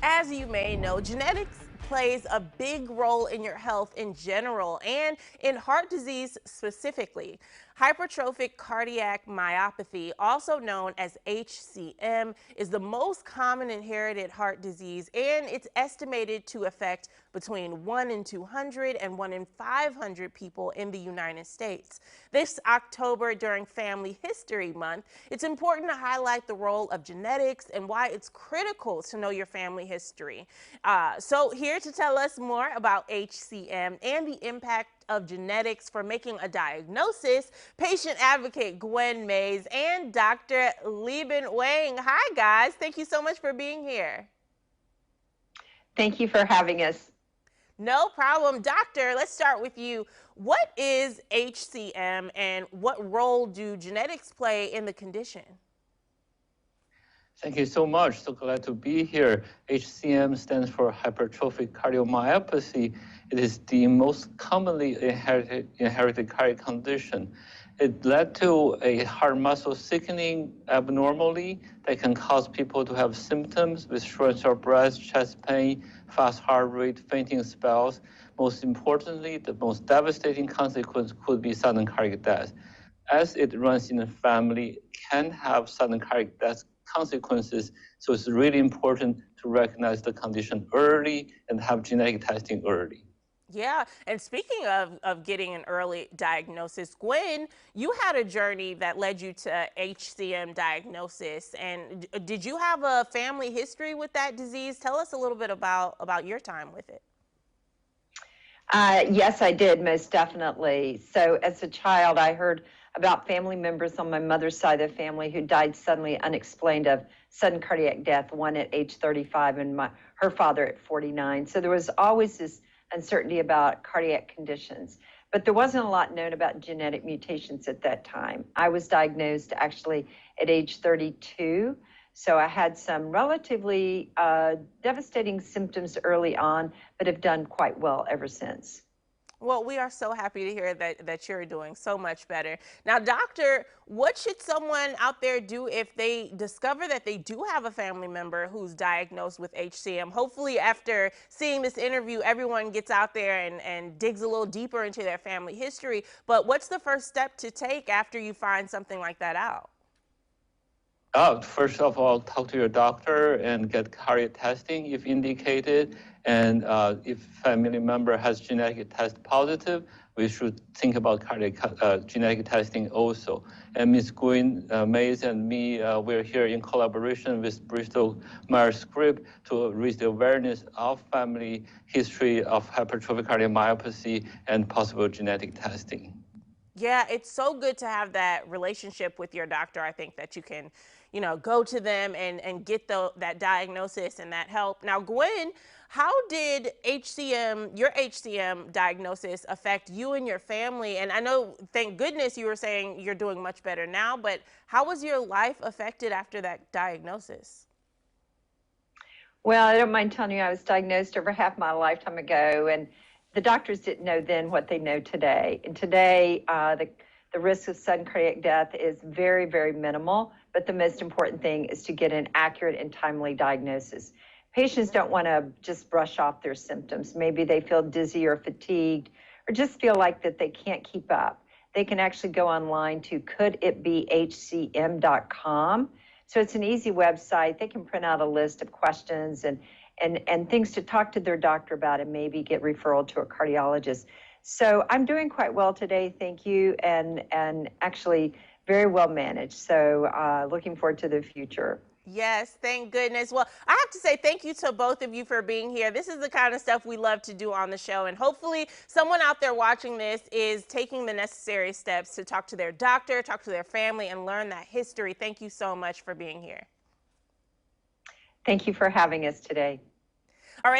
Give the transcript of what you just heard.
As you may know, genetics plays a big role in your health in general and in heart disease specifically. Hypertrophic cardiac myopathy, also known as HCM, is the most common inherited heart disease, and it's estimated to affect between 1 in 200 and 1 in 500 people in the United States. This October, during Family History Month, it's important to highlight the role of genetics and why it's critical to know your family history. So here to tell us more about HCM and the impact of genetics for making a diagnosis, patient advocate Gwen Mays and Dr. Lieben Wang. Hi, guys. Thank you so much for being here. Thank you for having us. No problem. Doctor, let's start with you. What is HCM and what role do genetics play in the condition? Thank you so much. So glad to be here. HCM stands for hypertrophic cardiomyopathy. It is the most commonly inherited cardiac condition. It led to a heart muscle thickening abnormally that can cause people to have symptoms with shortness of breath, chest pain, fast heart rate, fainting spells. Most importantly, the most devastating consequence could be sudden cardiac death. As it runs in the family, can have sudden cardiac death consequences. So it's really important to recognize the condition early and have genetic testing early. Yeah, and speaking of getting an early diagnosis, Gwen, you had a journey that led you to HCM diagnosis. And did you have a family history with that disease? Tell us a little bit about your time with it. Yes, I did, most definitely. So as a child, I heard about family members on my mother's side of the family who died suddenly, unexplained, of sudden cardiac death, one at age 35 and her father at 49. So there was always this uncertainty about cardiac conditions. But there wasn't a lot known about genetic mutations at that time. I was diagnosed actually at age 32. So I had some relatively devastating symptoms early on, but have done quite well ever since. Well, we are so happy to hear that you're doing so much better. Now, doctor, what should someone out there do if they discover that they do have a family member who's diagnosed with HCM? Hopefully, after seeing this interview, everyone gets out there and digs a little deeper into their family history. But what's the first step to take after you find something like that out? First of all, talk to your doctor and get cardiac testing if indicated. And if family member has genetic test positive, we should think about cardiac genetic testing also. And Ms. Gwens, Mays and me, we're here in collaboration with Bristol Myers Squibb to raise the awareness of family history of hypertrophic cardiomyopathy and possible genetic testing. Yeah, it's so good to have that relationship with your doctor. I think that you can, go to them and get that diagnosis and that help. Now, Gwen, how did your HCM diagnosis affect you and your family? And I know, thank goodness, you were saying you're doing much better now, but how was your life affected after that diagnosis? Well, I don't mind telling you, I was diagnosed over half my lifetime ago, and the doctors didn't know then what they know today. And today, the risk of sudden cardiac death is very, very minimal, but the most important thing is to get an accurate and timely diagnosis. Patients don't want to just brush off their symptoms. Maybe they feel dizzy or fatigued or just feel like that they can't keep up. They can actually go online to coulditbehcm.com. So it's an easy website. They can print out a list of questions and things to talk to their doctor about and maybe get referral to a cardiologist. So I'm doing quite well today, thank you, and actually very well managed. So looking forward to the future. Yes, thank goodness. Well, I have to say thank you to both of you for being here. This is the kind of stuff we love to do on the show. And hopefully someone out there watching this is taking the necessary steps to talk to their doctor, talk to their family, and learn that history. Thank you so much for being here. Thank you for having us today.